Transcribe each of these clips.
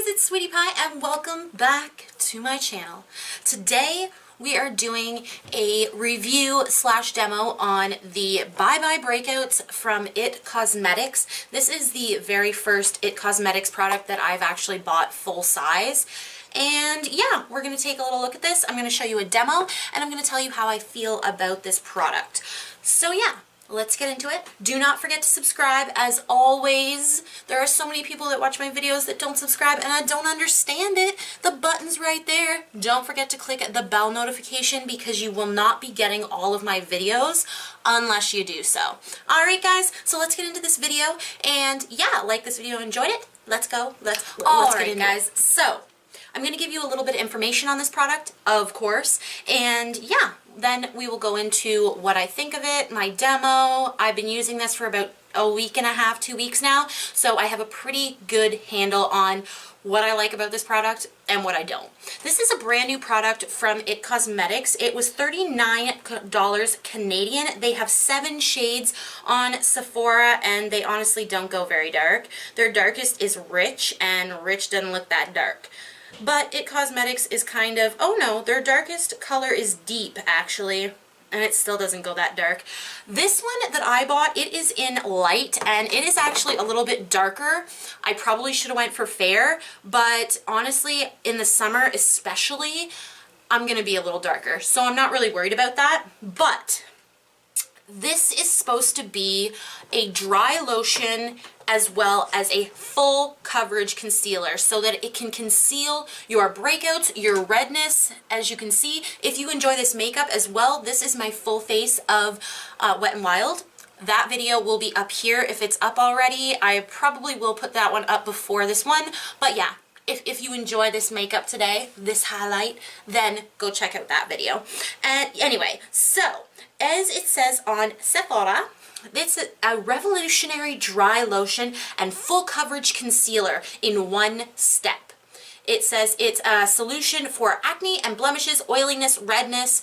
it's Sweetie Pie and welcome back to my channel. Today we are doing a review slash demo on the Bye Bye Breakouts from IT Cosmetics. This is the very first IT Cosmetics product that I've actually bought full size. And yeah, we're going to take a little look at this. I'm going to show you a demo and I'm going to tell you how I feel about this product. So yeah, let's get into it. Do not forget to subscribe. As always, there are so many people that watch my videos that don't subscribe and I don't understand it. The button's right there. Don't forget to click the bell notification because you will not be getting all of my videos unless you do so. Alright guys, so let's get into this video and yeah, like this video, enjoyed it? Let's go. Let's get into guys. It. So, I'm going to give you a little bit of information on this product, of course, and yeah, then we will go into what I think of it, my demo. I've been using this for about a week and a half, 2 weeks now, so I have a pretty good handle on what I like about this product and what I don't. This is a brand new product from IT Cosmetics. It was $39 Canadian. They have 7 shades on Sephora and they honestly don't go very dark. Their darkest is Rich and Rich doesn't look that dark. But IT Cosmetics is kind of, oh no, their darkest color is Deep actually, and it still doesn't go that dark. This one that I bought, it is in Light, and it is actually a little bit darker. I probably should have went for Fair, but honestly, in the summer especially, I'm going to be a little darker. So I'm not really worried about that, but this is supposed to be a dry lotion as well as a full coverage concealer so that it can conceal your breakouts, your redness. As you can see, if you enjoy this makeup as well, this is my full face of Wet n Wild. That video will be up here if it's up already. I probably will put that one up before this one, but yeah. If you enjoy this makeup today, this highlight, then go check out that video. And anyway, so as it says on Sephora, it's a revolutionary dry lotion and full coverage concealer in one step. It says it's a solution for acne and blemishes, oiliness, redness.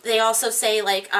They also say like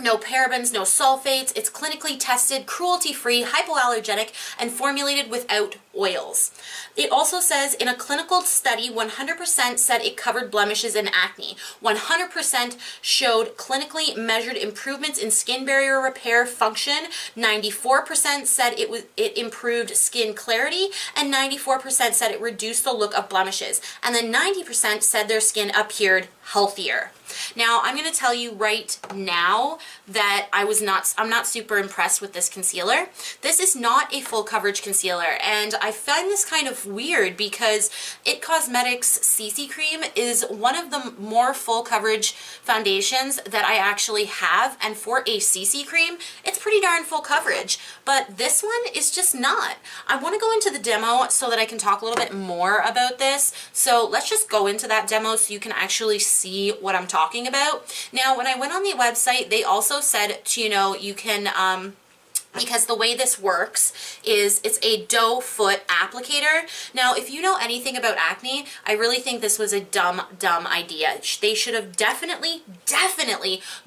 no parabens, no sulfates. It's clinically tested, cruelty-free, hypoallergenic, and formulated without oils. It also says in a clinical study, 100% said it covered blemishes and acne. 100% showed clinically measured improvements in skin barrier repair function. 94% said it improved skin clarity, and 94% said it reduced the look of blemishes. And then 90% said their skin appeared healthier. Now, I'm going to tell you right now that I'm not super impressed with this concealer. This is not a full coverage concealer, and I find this kind of weird because IT Cosmetics CC Cream is one of the more full coverage foundations that I actually have, and for a CC Cream, it's pretty darn full coverage, but this one is just not. I want to go into the demo so that I can talk a little bit more about this, so let's just go into that demo so you can actually see what I'm talking about. Now, when I went on the website, they also said to, you can, because the way this works is it's a doe foot applicator. Now, if you know anything about acne, I really think this was a dumb idea. They should have definitely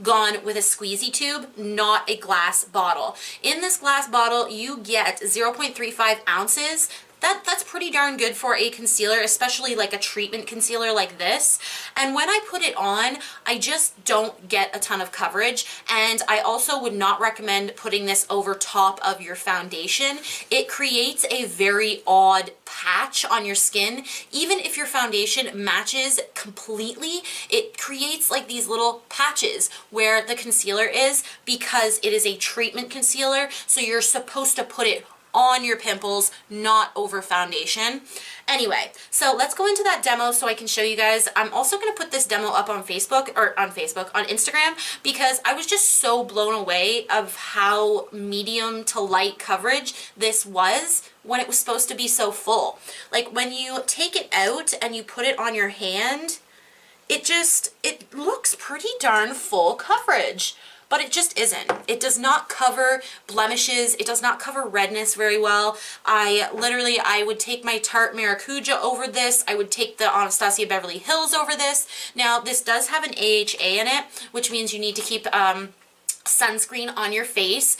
gone with a squeezy tube, not a glass bottle. In this glass bottle, you get 0.35 ounces. That's pretty darn good for a concealer, especially like a treatment concealer like this. And when I put it on, I just don't get a ton of coverage. And I also would not recommend putting this over top of your foundation. It creates a very odd patch on your skin. Even if your foundation matches completely, it creates like these little patches where the concealer is because it is a treatment concealer. So you're supposed to put it on your pimples, not over foundation. Anyway, so let's go into that demo so I can show you guys. I'm also going to put this demo up on on Instagram, because I was just so blown away of how medium to light coverage this was when it was supposed to be so full. Like when you take it out and you put it on your hand, it looks pretty darn full coverage. But it just isn't. It does not cover blemishes. It does not cover redness very well. I would take my Tarte Maracuja over this. I would take the Anastasia Beverly Hills over this. Now, this does have an AHA in it, which means you need to keep sunscreen on your face.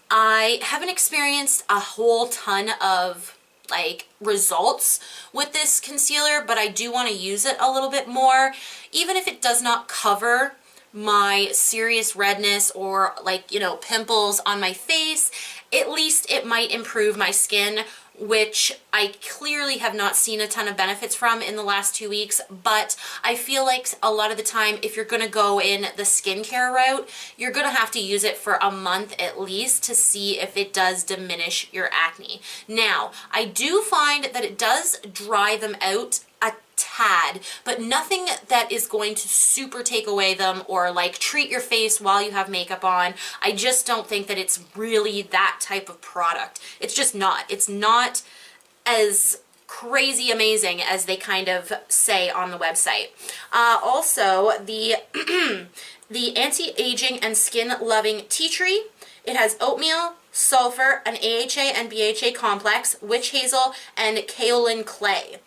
I haven't experienced a whole ton of like results with this concealer, but I do want to use it a little bit more. Even if it does not cover my serious redness or like, you know, pimples on my face, at least it might improve my skin, which I clearly have not seen a ton of benefits from in the last 2 weeks. But I feel like a lot of the time, if you're going to go in the skincare route, you're going to have to use it for a month at least to see if it does diminish your acne. Now, I do find that it does dry them out a tad, but nothing that is going to super take away them or like treat your face while you have makeup on. I just don't think that it's really that type of product. It's just not. It's not as crazy amazing as they kind of say on the website. Also, the the anti-aging and skin-loving tea tree. It has oatmeal, sulfur, an AHA and BHA complex, witch hazel, and kaolin clay.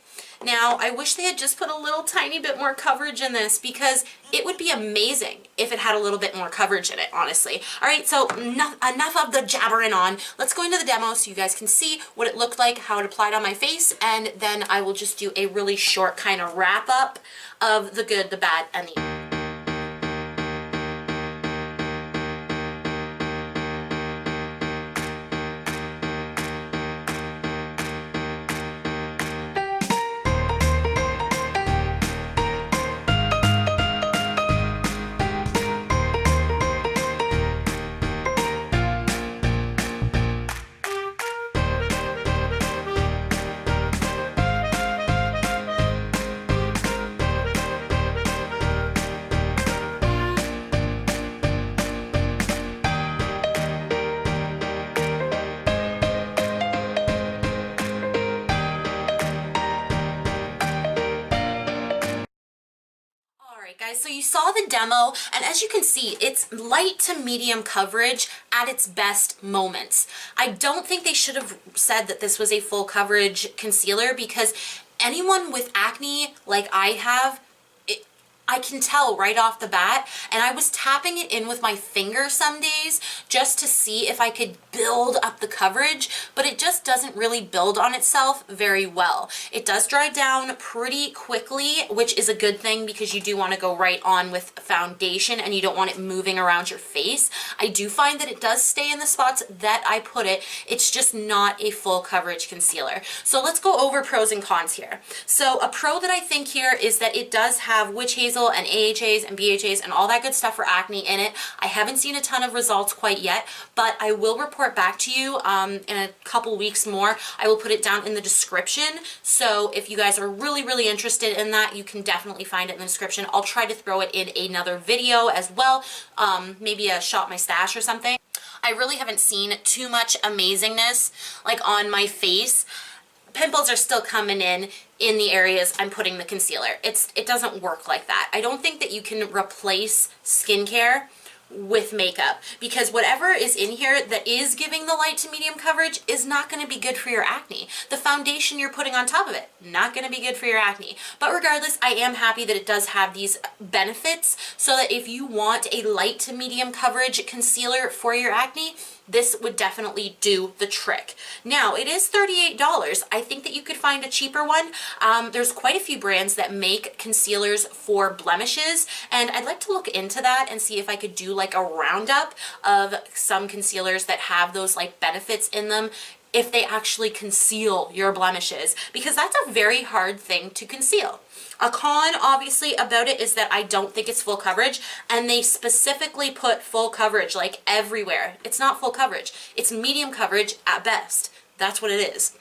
Now, I wish they had just put a little tiny bit more coverage in this, because it would be amazing if it had a little bit more coverage in it, honestly. All right, so enough of the jabbering on. Let's go into the demo so you guys can see what it looked like, how it applied on my face, and then I will just do a really short kind of wrap up of the good, the bad, and the... Guys, so you saw the demo, and as you can see, it's light to medium coverage at its best moments. I don't think they should have said that this was a full coverage concealer, because anyone with acne like I have, I can tell right off the bat, and I was tapping it in with my finger some days just to see if I could build up the coverage, but it just doesn't really build on itself very well. It does dry down pretty quickly, which is a good thing, because you do want to go right on with foundation and you don't want it moving around your face. I do find that it does stay in the spots that I put it. It's just not a full coverage concealer. So let's go over pros and cons here. So a pro that I think here is that it does have witch hazel and AHAs and BHAs and all that good stuff for acne in it. I haven't seen a ton of results quite yet, but I will report back to you in a couple weeks more. I will put it down in the description, so if you guys are really interested in that, you can definitely find it in the description. I'll try to throw it in another video as well, maybe a shop my stash or something. I really haven't seen too much amazingness like on my face. Pimples are still coming in the areas I'm putting the concealer. It doesn't work like that. I don't think that you can replace skincare with makeup, because whatever is in here that is giving the light to medium coverage is not going to be good for your acne. The foundation you're putting on top of it, not going to be good for your acne. But regardless, I am happy that it does have these benefits, so that if you want a light to medium coverage concealer for your acne, this would definitely do the trick. Now, it is $38. I think that you could find a cheaper one. There's quite a few brands that make concealers for blemishes, and I'd like to look into that and see if I could do like a roundup of some concealers that have those like benefits in them, if they actually conceal your blemishes, because that's a very hard thing to conceal. A con, obviously, about it is that I don't think it's full coverage, and they specifically put full coverage like everywhere. It's not full coverage. It's medium coverage at best. That's what it is.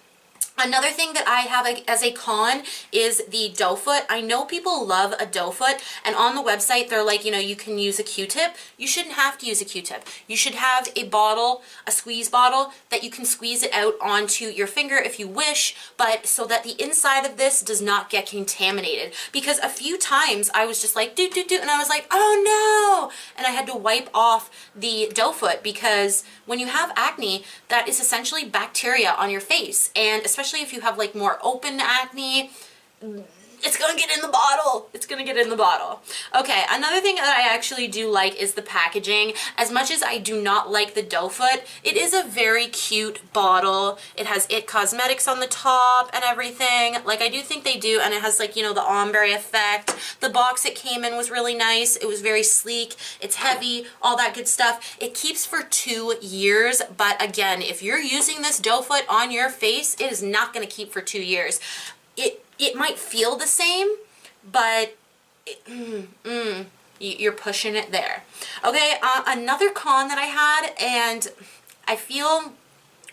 Another thing that I have as a con is the doe foot. I know people love a doe foot, and on the website they're like, you know, you can use a Q-tip. You shouldn't have to use a Q-tip. You should have a bottle, a squeeze bottle, that you can squeeze it out onto your finger if you wish, but so that the inside of this does not get contaminated. Because a few times I was just like, and I was like, oh no! And I had to wipe off the doe foot, because when you have acne, that is essentially bacteria on your face, and especially if you have like more open acne, It's gonna get in the bottle. It's gonna get in the bottle. Okay, another thing that I actually do like is the packaging. As much as I do not like the doe foot, it is a very cute bottle. It has It Cosmetics on the top and everything. Like, I do think they do, and it has, like, you know, the ombre effect. The box it came in was really nice. It was very sleek. It's heavy, all that good stuff. It keeps for 2 years, but again, if you're using this doe foot on your face, it is not gonna keep for 2 years. It might feel the same, but you're pushing it there. Okay, another con that I had, and I feel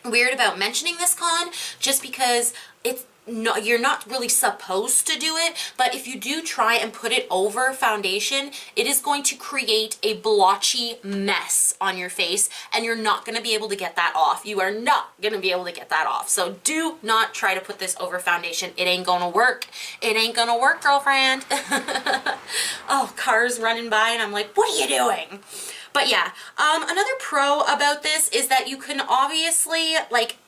weird about mentioning this con just because it's no, you're not really supposed to do it, but if you do try and put it over foundation, it is going to create a blotchy mess on your face, and you're not going to be able to get that off. You are not going to be able to get that off. So do not try to put this over foundation. It ain't going to work. It ain't going to work, girlfriend. Oh, cars running by, and I'm like, what are you doing? But yeah, another pro about this is that you can obviously, like,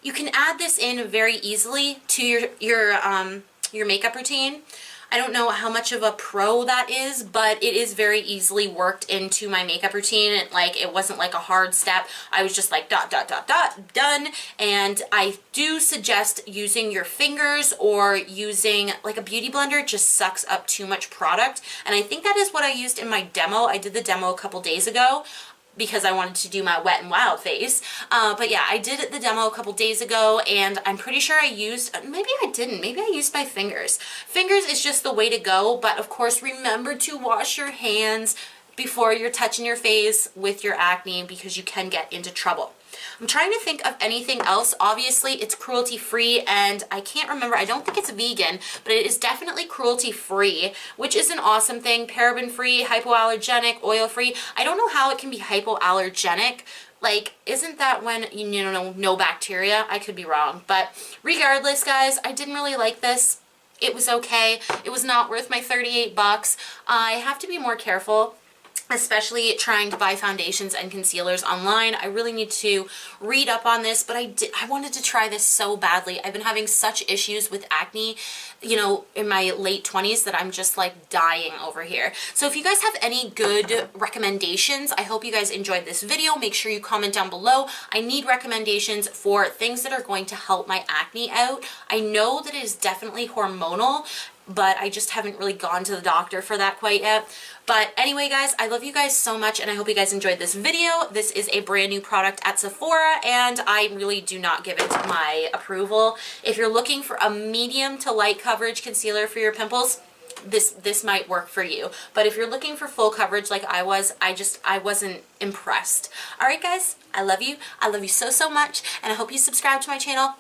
you can add this in very easily to your makeup routine. I don't know how much of a pro that is, but it is very easily worked into my makeup routine. Like, it wasn't like a hard step. I was just like dot, dot, dot, dot, done. And I do suggest using your fingers or using like a beauty blender. It just sucks up too much product. And I think that is what I used in my demo. I did the demo a couple days ago because I wanted to do my Wet n Wild face. But yeah, I did the demo a couple days ago, and I'm pretty sure I used, maybe I didn't, maybe I used my fingers. Fingers is just the way to go, but of course remember to wash your hands before you're touching your face with your acne because you can get into trouble. I'm trying to think of anything else. Obviously, it's cruelty-free, and I can't remember. I don't think it's vegan, but it is definitely cruelty-free, which is an awesome thing. Paraben-free, hypoallergenic, oil-free. I don't know how it can be hypoallergenic. Like, isn't that when, you know, no bacteria? I could be wrong. But regardless, guys, I didn't really like this. It was okay. It was not worth my 38 bucks. I have to be more careful, especially trying to buy foundations and concealers online. I really need to read up on this, but I wanted to try this so badly. I've been having such issues with acne, you know, in my late 20s that I'm just like dying over here. So if you guys have any good recommendations, I hope you guys enjoyed this video. Make sure you comment down below. I need recommendations for things that are going to help my acne out. I know that it is definitely hormonal, but I just haven't really gone to the doctor for that quite yet. But anyway, guys, I love you guys so much, and I hope you guys enjoyed this video. This is a brand new product at Sephora, and I really do not give it my approval. If you're looking for a medium to light coverage concealer for your pimples, this might work for you. But if you're looking for full coverage like I was, I wasn't impressed. All right, guys, I love you. I love you so, so much, and I hope you subscribe to my channel.